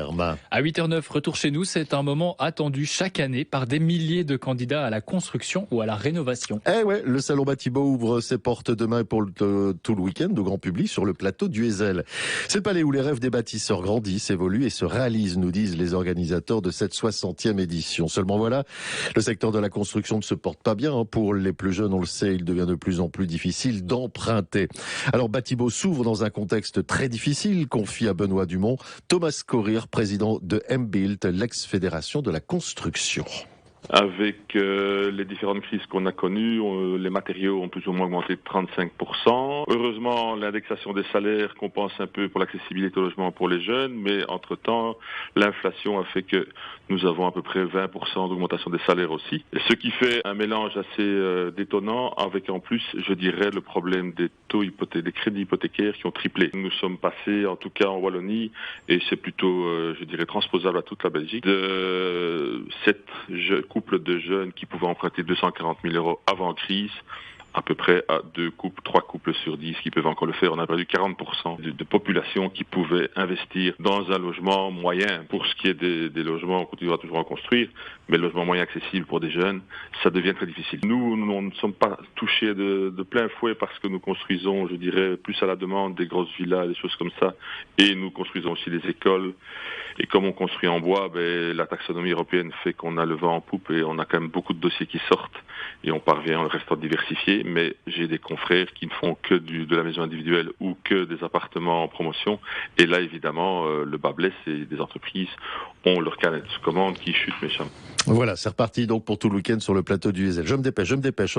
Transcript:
terme. À 8h09, retour chez nous, c'est un moment attendu chaque année par des milliers de candidats à la construction ou à la rénovation. Eh ouais, le salon Batibo ouvre ses portes demain pour tout le week-end au grand public sur le plateau du Heysel. C'est le palais où les rêves des bâtisseurs grandissent, évoluent et se réalisent, nous disent les organisateurs de cette 60e édition. Seulement voilà, le secteur de la construction ne se porte pas bien. Pour les plus jeunes, on le sait, il devient de plus en plus difficile d'emprunter. Alors Batibo s'ouvre dans un contexte très difficile, confie à Benoît Dumont, Thomas Corir, président de M-Build, l'ex-fédération de la construction. Avec les différentes crises qu'on a connues, les matériaux ont plus ou moins augmenté de 35%. Heureusement, l'indexation des salaires compense un peu pour l'accessibilité au logement pour les jeunes, mais entre-temps, l'inflation a fait que nous avons à peu près 20% d'augmentation des salaires aussi. Ce qui fait un mélange assez détonnant avec en plus, je dirais, le problème des taux des crédits hypothécaires qui ont triplé. Nous sommes passés, en tout cas en Wallonie, et c'est plutôt, je dirais, transposable à toute la Belgique, de cette couple de jeunes qui pouvaient emprunter 240 000 euros avant crise, à peu près à 3 couples sur 10 qui peuvent encore le faire. On a perdu 40% de population qui pouvait investir dans un logement moyen. Pour ce qui est des logements, on continuera toujours à en construire, mais le logement moyen accessible pour des jeunes, ça devient très difficile. Nous ne sommes pas touchés de plein fouet parce que nous construisons, je dirais, plus à la demande des grosses villas, des choses comme ça, et nous construisons aussi des écoles. Et comme on construit en bois, la taxonomie européenne fait qu'on a le vent en poupe et on a quand même beaucoup de dossiers qui sortent et on parvient en restant diversifié. Mais j'ai des confrères qui ne font que de la maison individuelle ou que des appartements en promotion. Et là, évidemment, le bas blesse et des entreprises ont leur carnet de commandes qui chute méchamment. Voilà, c'est reparti donc pour tout le week-end sur le plateau du Heysel. Je me dépêche.